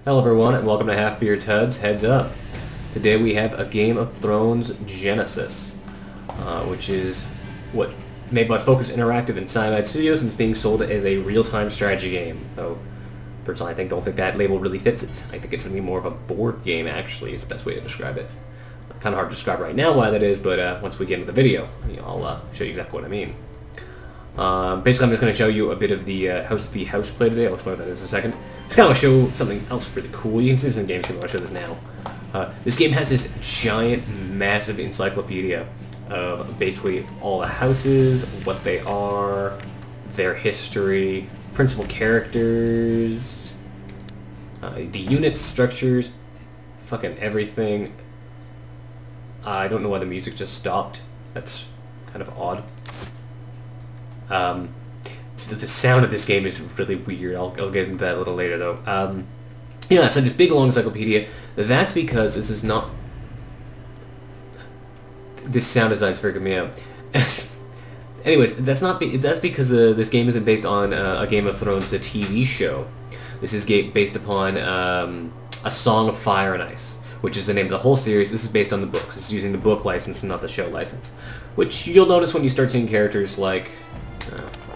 Hello everyone, and welcome to Halfbeard's Heads Up. Today we have a Game of Thrones Genesis, which is what made by Focus Interactive and Cyanide Studios, and it's being sold as a real-time strategy game. Though, personally, don't think that label really fits it. I think it's going to be more of a board game, actually, is the best way to describe it. Kind of hard to describe right now why that is, but once we get into the video, I'll show you exactly what I mean. Basically, I'm just going to show you a bit of the House v. House play today. I'll explain what that is in a second. Just kind of show something else really cool. You can see this in the game screen, but I'll show this now. This game has this giant, massive encyclopedia of basically all the houses, what they are, their history, principal characters, the units, structures, fucking everything. I don't know why the music just stopped. That's kind of odd. The sound of this game is really weird. I'll get into that a little later, though. Yeah, so this big long encyclopedia. That's because this is not... This sound design's freaking me out. Anyways, that's because this game isn't based on a Game of Thrones, a TV show. This is based upon A Song of Fire and Ice, which is the name of the whole series. This is based on the books. It's using the book license and not the show license. Which you'll notice when you start seeing characters like...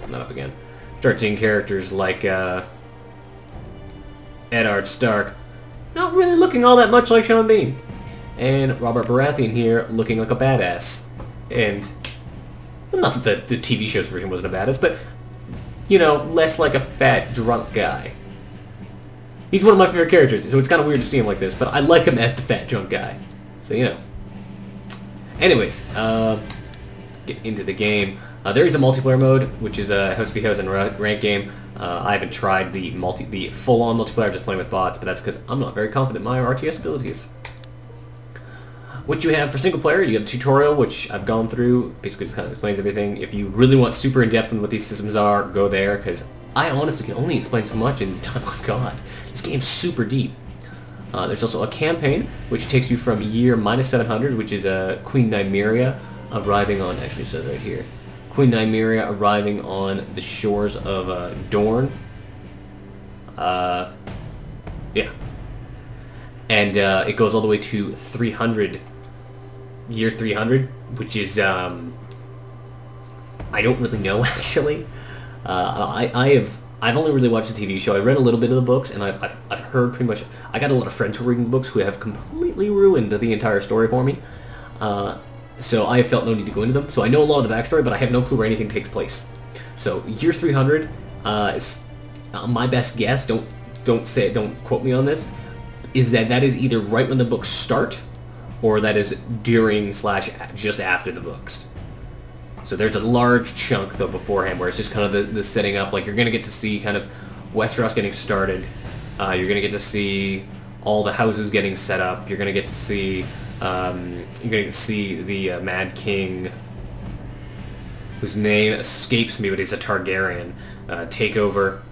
not up again. Start seeing characters like Eddard Stark not really looking all that much like Sean Bean. And Robert Baratheon here looking like a badass. And, well, not that the TV show's version wasn't a badass, but, you know, less like a fat, drunk guy. He's one of my favorite characters, so it's kind of weird to see him like this, but I like him as the fat, drunk guy. So, you know. Anyways, get into the game. There is a multiplayer mode, which is a House v. House and rank game. I haven't tried the full-on multiplayer, just playing with bots, but that's because I'm not very confident in my RTS abilities. What you have for single player, you have a tutorial, which I've gone through. Basically just kind of explains everything. If you really want super in-depth on what these systems are, go there, because I honestly can only explain so much in the time I've got. This game's super deep. There's also a campaign, which takes you from year -700, which is Queen Nymeria arriving on... Actually, it says right here. Queen Nymeria arriving on the shores of Dorne. Yeah. And it goes all the way to 300, year 300, which is, I don't really know, actually. I've only really watched the TV show. I read a little bit of the books, and I've heard pretty much... I got a lot of friends who are reading the books who have completely ruined the entire story for me. So I have felt no need to go into them. So I know a lot of the backstory, but I have no clue where anything takes place. So year 300 is my best guess. Don't quote me on this. Is that is either right when the books start, or that is during / just after the books. So there's a large chunk though beforehand where it's just kind of the setting up. Like you're gonna get to see kind of Westeros getting started. You're gonna get to see all the houses getting set up. You're gonna get to see. You're going to see the Mad King, whose name escapes me, but he's a Targaryen, take over,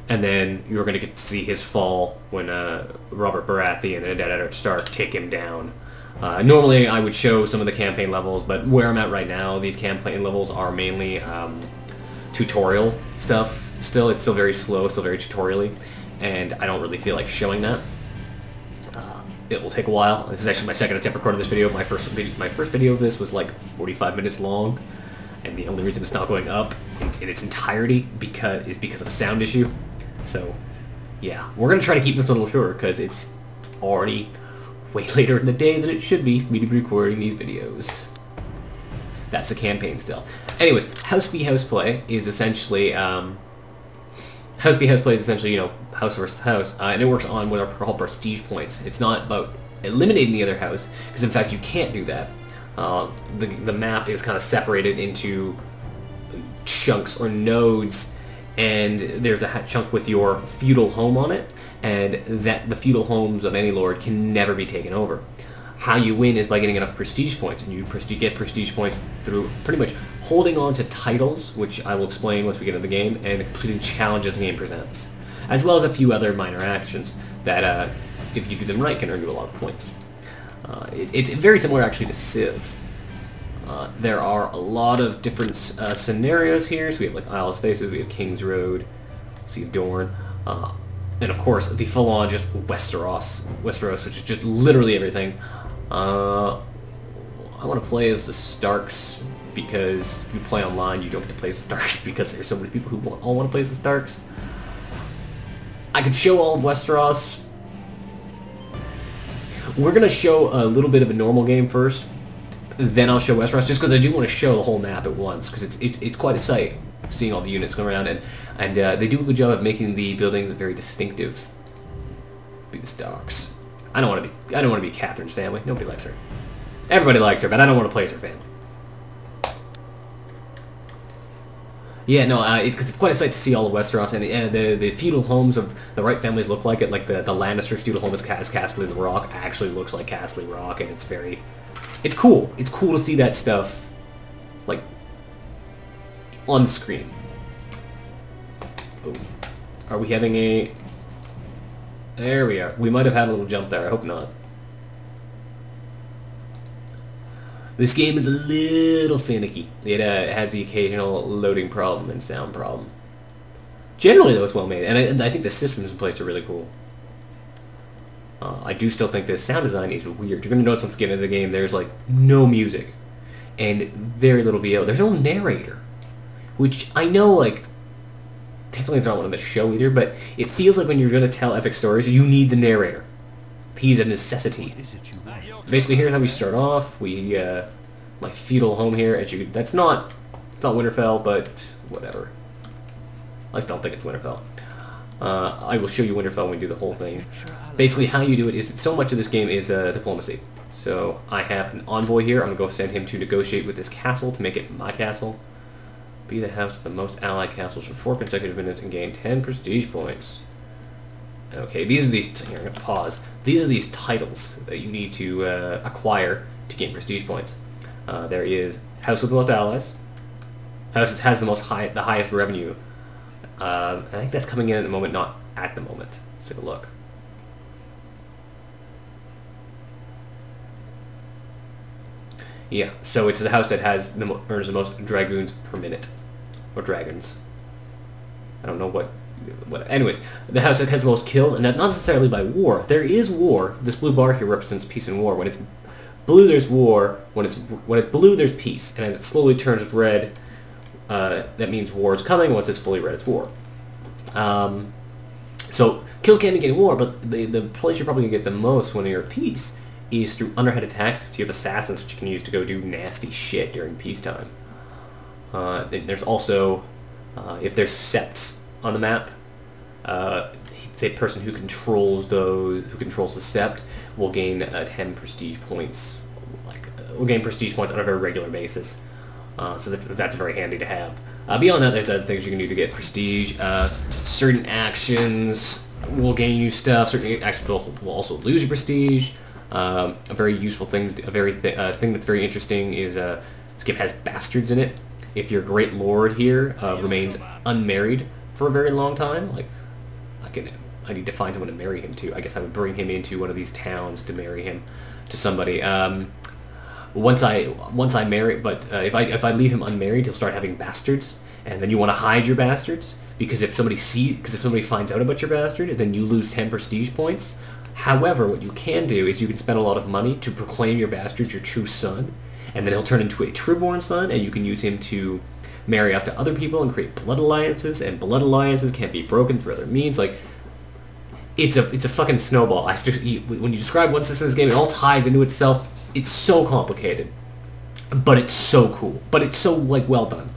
and then you're going to get to see his fall when Robert Baratheon and Eddard Stark take him down. Normally I would show some of the campaign levels, but where I'm at right now, these campaign levels are mainly tutorial stuff. Still, it's still very slow, still very tutorial-y, and I don't really feel like showing that. It will take a while. This is actually my second attempt recording this video. My first video of this was like 45 minutes long, and the only reason it's not going up in its entirety is because of a sound issue. So, yeah, we're gonna try to keep this one a little shorter because it's already way later in the day than it should be for me to be recording these videos. That's the campaign still. Anyways, House v. House play is essentially House v. House play is essentially, you know, house versus house, and it works on what are called prestige points. It's not about eliminating the other house, because in fact you can't do that. The map is kind of separated into chunks or nodes, and there's a chunk with your feudal home on it, and that the feudal homes of any lord can never be taken over. How you win is by getting enough prestige points, and you get prestige points through pretty much holding on to titles, which I will explain once we get into the game, and completing challenges the game presents, as well as a few other minor actions that, if you do them right, can earn you a lot of points. It's very similar, actually, to Civ. There are a lot of different scenarios here, so we have like Isle of Spaces, we have King's Road, Sea of Dorne. And of course, the full-on just Westeros, which is just literally everything. I want to play as the Starks because you play online, you don't get to play as the Starks because there's so many people who all want to play as the Starks. I could show all of Westeros. We're going to show a little bit of a normal game first, then I'll show Westeros, just because I do want to show the whole map at once, because it's quite a sight, seeing all the units going around, and they do a good job of making the buildings very distinctive. Be the Starks. I don't want to be Catherine's family. Nobody likes her. Everybody likes her, but I don't want to play as her family. Yeah, no, it's quite a sight to see all of Westeros, and the feudal homes of the right families look like it. Like the Lannisters' feudal home is Castle in the Rock actually looks like Castle Rock, and it's cool. It's cool to see that stuff, like, on the screen. Oh. Are we having a... There we are. We might have had a little jump there. I hope not. This game is a little finicky. It has the occasional loading problem and sound problem. Generally, though, it's well made, and I think the systems in place are really cool. I do still think the sound design is weird. You're going to notice once we get into the game, there's like no music and very little VO. There's no narrator, which I know, like, technically it's not one of the show either, but it feels like when you're going to tell epic stories, you need the narrator. He's a necessity. Basically, here's how we start off. We, my feudal home here, as you, it's not Winterfell, but whatever. I still don't think it's Winterfell. I will show you Winterfell when we do the whole thing. Basically, how you do it is that so much of this game is diplomacy. So I have an envoy here. I'm going to go send him to negotiate with this castle to make it my castle. Be the house with the most allied castles for 4 consecutive minutes and gain 10 prestige points. Okay, here, I'm going to pause. These are these titles that you need to acquire to gain prestige points. There is House with the most allies. House has the highest revenue. I think that's coming in at the moment, not at the moment. Let's take a look. Yeah, so it's the house that has earns the most dragoons per minute, or dragons. I don't know what. Anyways, the house that has the most killed, and not necessarily by war. There is war. This blue bar here represents peace and war. When it's blue, there's war. When it's blue, there's peace. And as it slowly turns red, that means war is coming. Once it's fully red, it's war. So kills can be getting war, but the place you're probably gonna get the most when you're at peace is through underhand attacks. So you have assassins which you can use to go do nasty shit during peacetime. There's also if there's septs on the map, the person who controls the sept will gain 10 prestige points. Will gain prestige points on a very regular basis. So that's very handy to have. Beyond that, there's other things you can do to get prestige. Certain actions will gain you stuff. Certain actions will also lose your prestige. A very useful thing, thing that's very interesting is this game has bastards in it. If your great lord here remains unmarried for a very long time, like I need to find someone to marry him to. I guess I would bring him into one of these towns to marry him to somebody. Once I marry, but if I leave him unmarried, he'll start having bastards, and then you want to hide your bastards because if somebody finds out about your bastard, then you lose 10 prestige points. However, what you can do is you can spend a lot of money to proclaim your bastard your true son, and then he'll turn into a true-born son, and you can use him to marry off to other people and create blood alliances, and blood alliances can't be broken through other means. Like, it's a fucking snowball. When you describe one system in this game, it all ties into itself. It's so complicated, but it's so cool. But it's so, like, well done.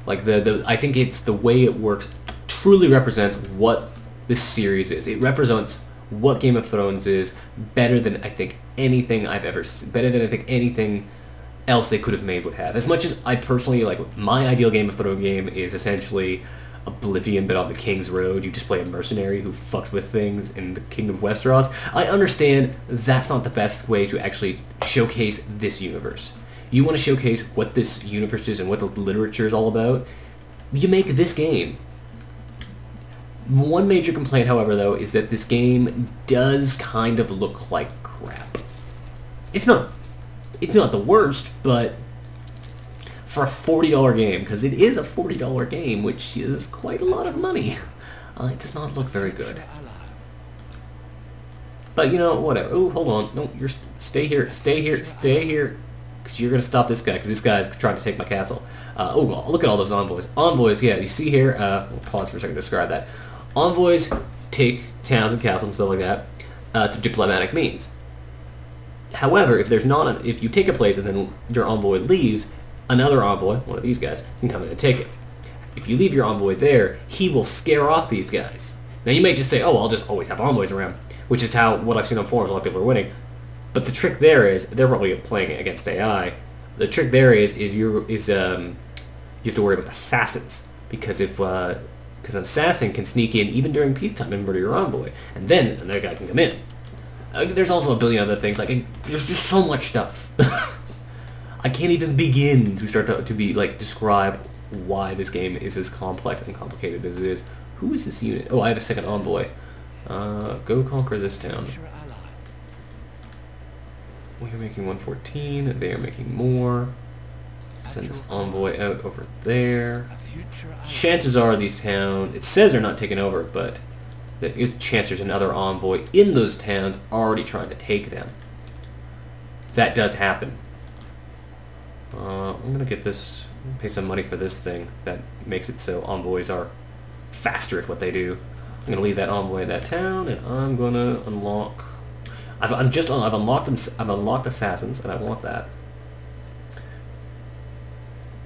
Like, I think it's the way it works truly represents what this series is. It represents what Game of Thrones is better than I think anything I've ever seen. Better than I think anything else they could have made would have. As much as I personally, like, my ideal Game of Thrones game is essentially Oblivion, but on the King's Road. You just play a mercenary who fucks with things in the Kingdom of Westeros. I understand that's not the best way to actually showcase this universe. You want to showcase what this universe is and what the literature is all about, you make this game. One major complaint, however, though, is that this game does kind of look like crap. It's not the worst, but for a $40 game, because it is a $40 game, which is quite a lot of money, It does not look very good. But, you know, whatever. Oh, hold on. No, you're... Stay here. Stay here. Stay here. Because you're going to stop this guy. Because this guy's trying to take my castle. Oh, well, look at all those envoys. Envoys, yeah, you see here... we'll pause for a second to describe that. Envoys take towns and castles and stuff like that through diplomatic means. However, if there's not... if you take a place and then your envoy leaves, another envoy, one of these guys, can come in and take it. If you leave your envoy there, he will scare off these guys. Now, you may just say, oh, I'll just always have envoys around. Which is what I've seen on forums, a lot of people are winning. But the trick there is, they're probably playing against AI. The trick there is you have to worry about assassins. Because an assassin can sneak in even during peacetime and murder your envoy. And then another guy can come in. There's also a billion other things, like, there's just so much stuff. I can't even begin to start to describe why this game is as complex and complicated as it is. Who is this unit? Oh, I have a second envoy. Go conquer this town. We are making 114, they are making more. Send this envoy out over there. Chances are these towns, it says they're not taken over, but there is a chance there's another envoy in those towns already trying to take them. That does happen. I'm gonna get this, pay some money for this thing that makes it so envoys are faster at what they do. I'm gonna leave that envoy in that town, and I'm gonna unlock. I've unlocked assassins, and I want that.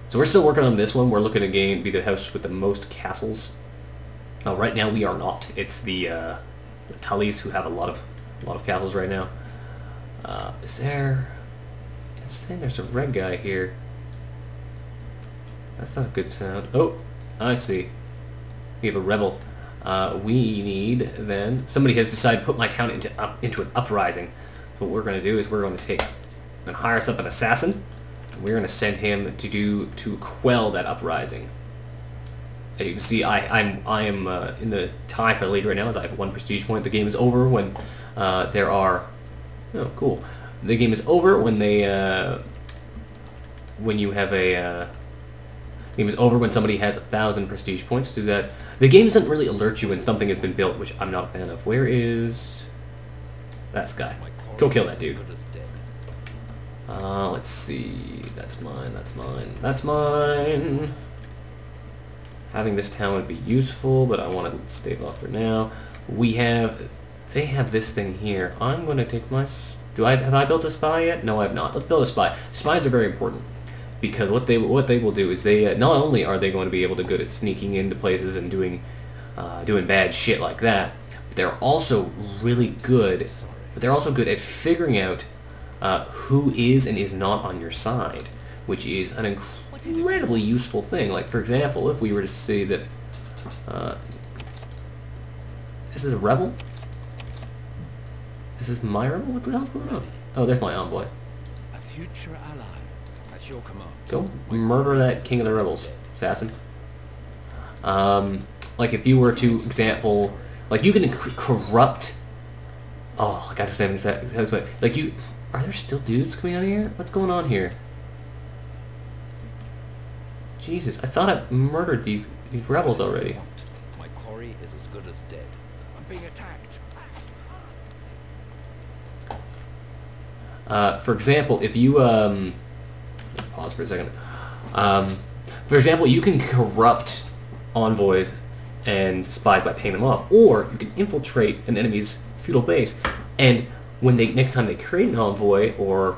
So we're still working on this one. We're looking to be the house with the most castles. Right now we are not. It's the Tullys who have a lot of castles right now. Is there? It's saying there's a red guy here. That's not a good sound. Oh, I see. We have a rebel. We need then somebody has decided to put my town into an uprising. So what we're going to do is we're going to hire us up an assassin. And we're going to send him to quell that uprising. As you can see, I am in the tie for the lead right now, as I have 1 prestige point. The game is over when there are... Oh, cool. The game is over when when you have a... The game is over when somebody has 1,000 prestige points. Do that. The game doesn't really alert you when something has been built, which I'm not a fan of. Where is... that guy? Go kill that dude. Let's see. That's mine, that's mine, that's mine. Having this town would be useful, but I want to stave off for now. They have this thing here. I'm going to take my... Have I built a spy yet? No, I have not. Let's build a spy. Spies are very important, because what they will do is they not only are they going to be able to good at sneaking into places and doing bad shit like that, but they're also really good. But they're also good at figuring out who is and is not on your side, which is an incredibly useful thing. Like, for example, if we were to say that this is a rebel. This is my rebel? What the hell's going on? Oh, there's my envoy. A future ally. At your command. Go murder that king of the rebels, assassin. Like if you were to example, like you can corrupt. Oh, I got to stand this way. Like you, are there still dudes coming out of here? What's going on here? Jesus, I thought I murdered these rebels already. My quarry is as good as dead. I'm being attacked. For example, if you pause for a second. For example, you can corrupt envoys and spies by paying them off, or you can infiltrate an enemy's feudal base, and when next time they create an envoy, or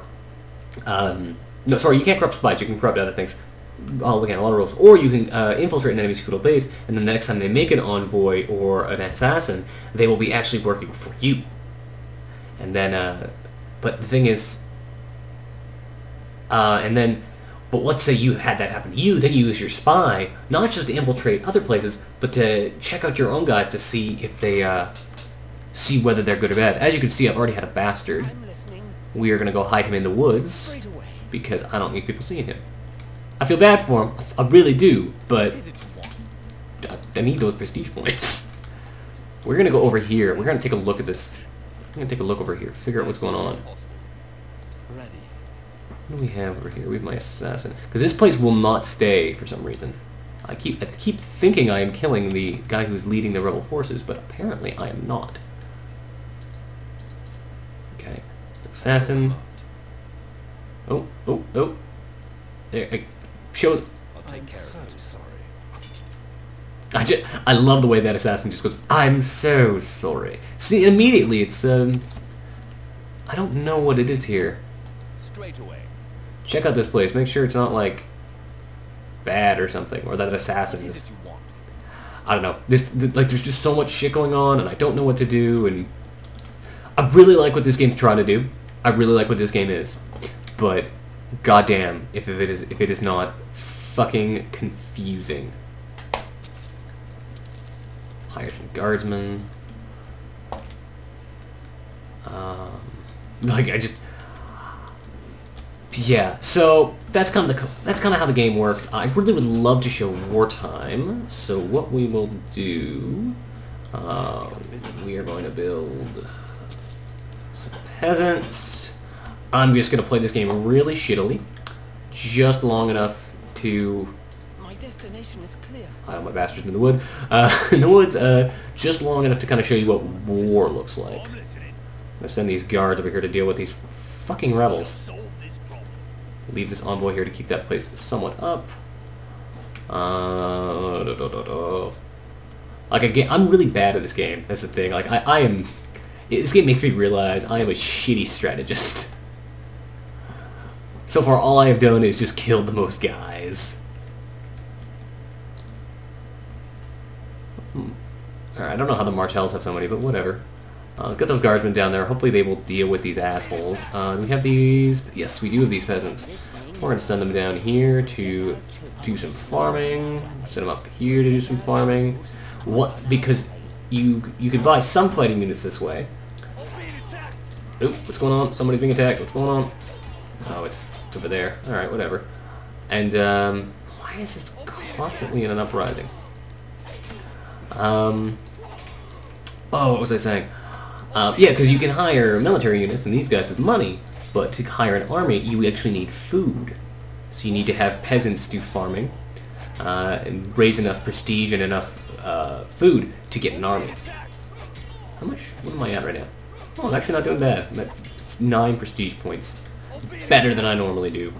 no, sorry, you can't corrupt spies. You can corrupt other things. Again, a lot of rules. Or you can infiltrate an enemy's feudal base, and then the next time they make an envoy or an assassin, they will be actually working for you. And then, but the thing is, but let's say you had that happen to you, then you use your spy, not just to infiltrate other places, but to check out your own guys to see if they, see whether they're good or bad. As you can see, I've already had a bastard. We are going to go hide him in the woods, because I don't need people seeing him. I feel bad for him, I really do, but I need those prestige points. We're going to go over here, we're going to take a look at this. I'm going to take a look over here, figure out what's going on. What do we have over here? We have my assassin. Because this place will not stay for some reason. I keep thinking I am killing the guy who's leading the rebel forces, but apparently I am not. Okay. Assassin. Oh. There, it shows... I'll take care of it. I love the way that assassin just goes, I'm so sorry. See, immediately it's, I don't know what it is here. Straight away. Check out this place. Make sure it's not, like, bad or something, or that assassin is... I don't know. Like, there's just so much shit going on, and I don't know what to do, and... I really like what this game's trying to do. I really like what this game is. But, goddamn, if it is not fucking confusing. Hire some guardsmen. Like yeah. So that's kind of how the game works. I really would love to show wartime. So what we will do, we are going to build some peasants. I'm just going to play this game really shittily, just long enough to... Destination is clear. My bastards in the wood. In the woods, just long enough to kind of show you what war looks like. I'm gonna send these guards over here to deal with these fucking rebels. Leave this envoy here to keep that place somewhat up. Like again, I'm really bad at this game. That's the thing. Like I am. This game makes me realize I am a shitty strategist. So far, all I have done is just killed the most guys. Alright, I don't know how the Martells have so many, but whatever. Let's get those guardsmen down there. Hopefully they will deal with these assholes. We have these... Yes, we do have these peasants. We're going to send them down here to do some farming. Send them up here to do some farming. What? Because you can buy some fighting units this way. Oop, what's going on? Somebody's being attacked. What's going on? Oh, it's over there. Alright, whatever. And, why is this constantly in an uprising? Oh, what was I saying? Yeah, because you can hire military units and these guys with money, but to hire an army, you actually need food. So you need to have peasants do farming, and raise enough prestige and enough food to get an army. How much? What am I at right now? Oh, I'm actually not doing bad. I'm at 9 prestige points. Better than I normally do.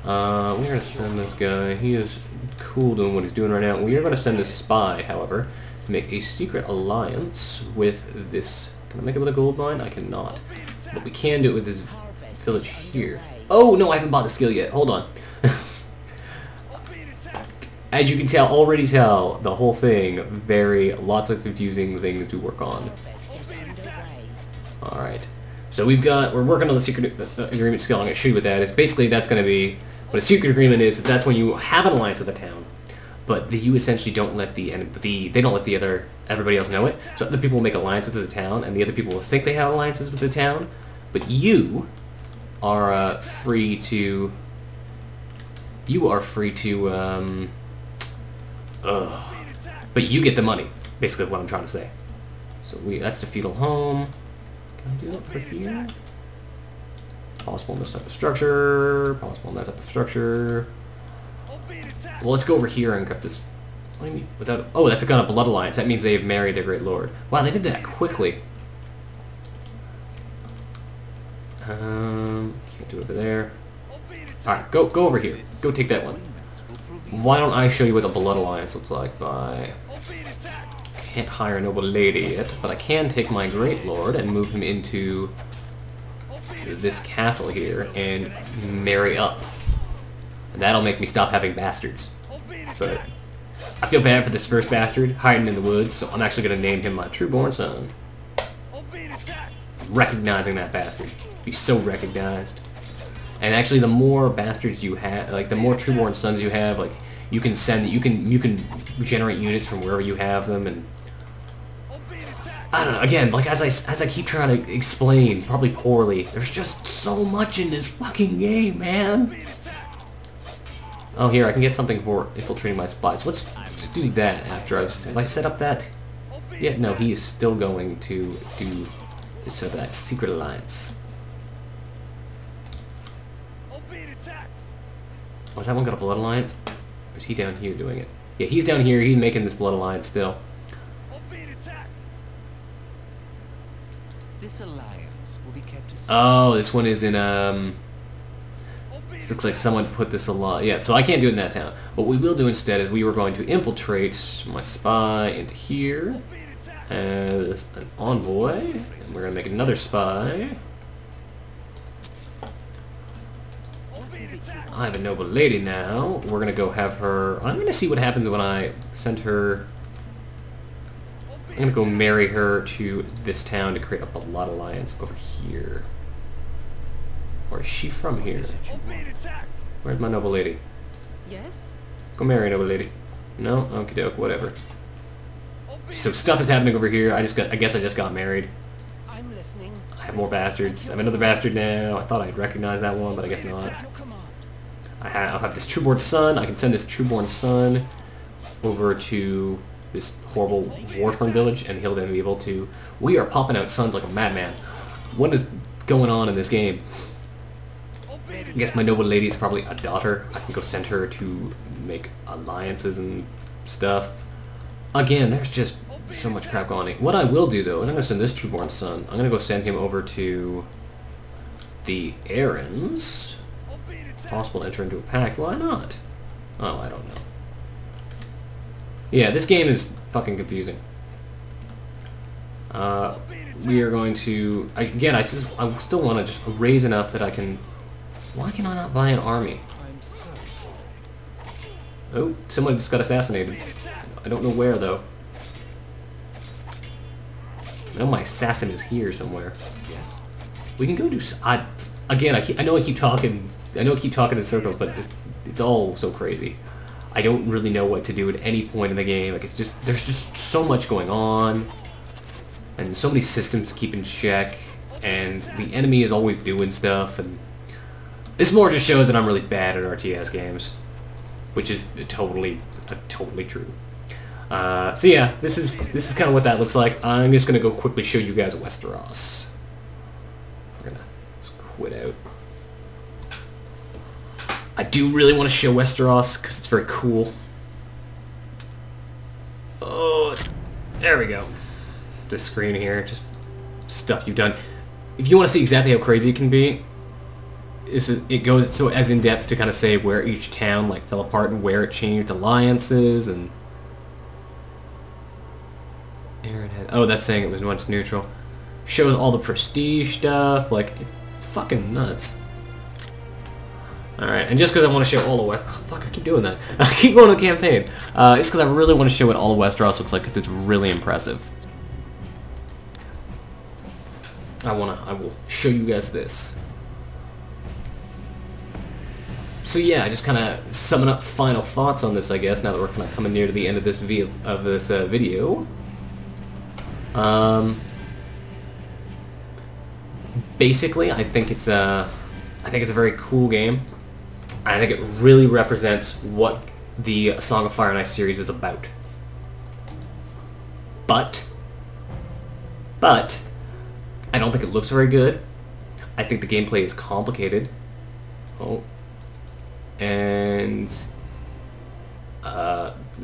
We're going to send this guy. He is cool doing what he's doing right now. We are going to send this spy, however, to make a secret alliance with this... Can I make it with a gold mine? I cannot. But we can do it with this village here. Oh, no, I haven't bought the skill yet. Hold on. As you can tell, already tell, the whole thing, lots of confusing things to work on. Alright. So we're working on the secret agreement skill. I'm going to show you what that is. Basically, that's going to be... What a secret agreement is that's when you have an alliance with a town, but you essentially don't let everybody else know it. So other people will make alliances with the town, and the other people will think they have alliances with the town, but you are free to... but you get the money, basically what I'm trying to say. So that's the feudal home. Can I do that for here? Possible in this type of structure. Possible in that type of structure. Well, let's go over here and cut this. What do you mean? Without? Oh, that's a kind of blood alliance. That means they have married their great lord. Wow, they did that quickly. Can't do it over there. All right, go over here. Go take that one. Why don't I show you what the blood alliance looks like? Can't hire a noble lady yet, but I can take my great lord and move him into this castle here and marry up. And that'll make me stop having bastards. But I feel bad for this first bastard hiding in the woods, so I'm actually going to name him my true-born son. Recognizing that bastard. Be so recognized. And actually, the more bastards you have, like the more true-born sons you have, like you can generate units from wherever you have them, and I don't know. Again, like as I keep trying to explain, probably poorly, there's just so much in this fucking game, man. Oh, here I can get something for infiltrating my spies. Let's do that after have I set up that? Yeah, no, he is still going to do set up that secret alliance. Oh, has that one got a blood alliance? Or is he down here doing it? Yeah, he's down here. He's making this blood alliance still. This alliance will be kept a secret. Oh, this one is in, This looks like someone put this alliance. Yeah, so I can't do it in that town. What we will do instead is we were going to infiltrate my spy into here as an envoy. And we're going to make another spy. I have a noble lady now. We're going to go have her... I'm going to see what happens when I send her... I'm going to go marry her to this town to create a blood alliance over here. Or is she from here? Where's my noble lady? Yes? Go marry a noble lady. No? Okie doke, whatever. So stuff is happening over here. I guess I just got married. I'm listening. I have more bastards. I have another bastard now. I thought I'd recognize that one, but I guess not. Your command. I'll have this trueborn son. I can send this trueborn son over to this horrible war-torn village, and he'll then be able to... We are popping out sons like a madman. What is going on in this game? I guess my noble lady is probably a daughter. I can go send her to make alliances and stuff. Again, there's just so much crap going on. What I will do, though, and I'm going to send this trueborn son, I'm going to go send him over to the Errands. Possible to enter into a pact. Why not? Oh, I don't know. Yeah, this game is fucking confusing. We are going to... Again, I still want to just raise enough that I can... Why can I not buy an army? Oh, someone just got assassinated. I don't know where, though. I know my assassin is here somewhere. Yes. We can go do... Again, I know I keep talking in circles, but it's all so crazy. I don't really know what to do at any point in the game. Like, there's just so much going on, and so many systems to keep in check, and the enemy is always doing stuff, and this more just shows that I'm really bad at RTS games, which is totally true. So yeah, this is kind of what that looks like. I'm just gonna go quickly show you guys Westeros. We're gonna just quit out. I do really want to show Westeros because it's very cool. Oh, there we go. This screen here, just stuff you've done. If you want to see exactly how crazy it can be, it goes so as in depth to kind of say where each town like fell apart and where it changed alliances and. Oh, that's saying it was once neutral. Shows all the prestige stuff, like fucking nuts. Alright, and just because I want to show all the West... Oh, fuck, I keep doing that. I keep going to the campaign. It's because I really want to show what all of Westeros looks like, because it's really impressive. I will show you guys this. So yeah, just kind of summing up final thoughts on this, I guess, now that we're kind of coming near to the end of this video. Basically, I think it's a very cool game. I think it really represents what the Song of Fire and Ice series is about. But I don't think it looks very good. I think the gameplay is complicated. Oh. And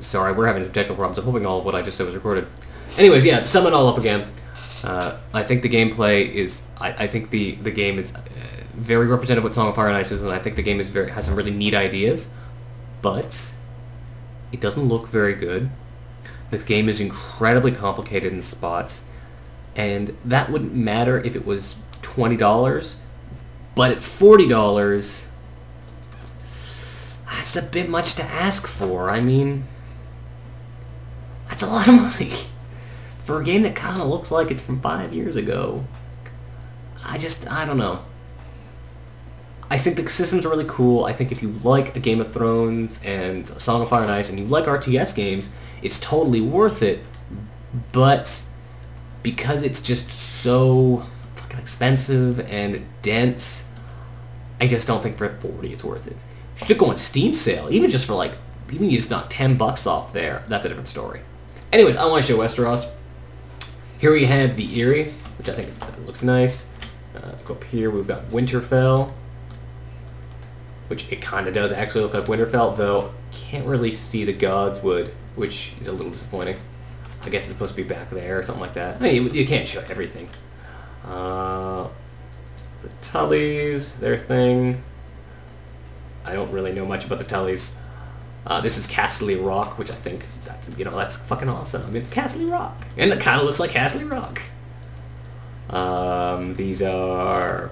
sorry, we're having some technical problems. I'm hoping all of what I just said was recorded. Anyways, yeah, to sum it all up again, I think the gameplay is... I think the game is very representative of what Song of Fire and Ice is, and I think the game is has some really neat ideas, but it doesn't look very good. This game is incredibly complicated in spots, and that wouldn't matter if it was $20, but at $40, that's a bit much to ask for. I mean, that's a lot of money for a game that kind of looks like it's from 5 years ago. I don't know. I think the system's really cool. I think if you like a Game of Thrones and a Song of Fire and Ice and you like RTS games, it's totally worth it. But because it's just so fucking expensive and dense, I just don't think for $40 it's worth it. You should go on Steam sale, even just for like, even you just knock $10 off there. That's a different story. Anyways, I want to show Westeros. Here we have the Eyrie, which I think looks nice. Go up here, we've got Winterfell. which it kind of does actually look like Winterfell, though can't really see the Godswood, which is a little disappointing. I guess it's supposed to be back there or something like that. I mean, you can't show everything. The Tullys, their thing. I don't really know much about the Tullys. This is Castle Rock, which I think that's fucking awesome. I mean, it's Castle Rock, and it kind of looks like Castle Rock. These are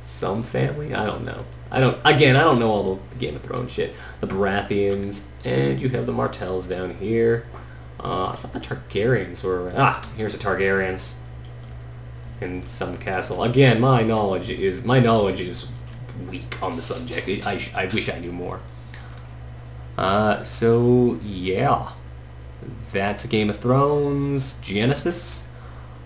some family. I don't know. I don't know all the Game of Thrones shit. The Baratheons, and you have the Martells down here. I thought the Targaryens were... here's the Targaryens in some castle. Again, my knowledge is weak on the subject. I wish I knew more. So yeah, that's Game of Thrones Genesis.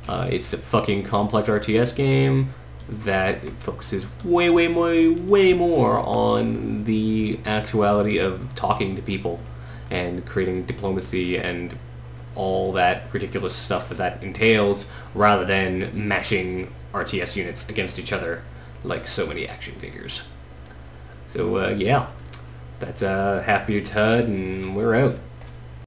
It's a fucking complex RTS game that focuses way more on the actuality of talking to people and creating diplomacy and all that ridiculous stuff that entails, rather than mashing RTS units against each other like so many action figures. So yeah, that's Halfbeard's HUD, and we're out.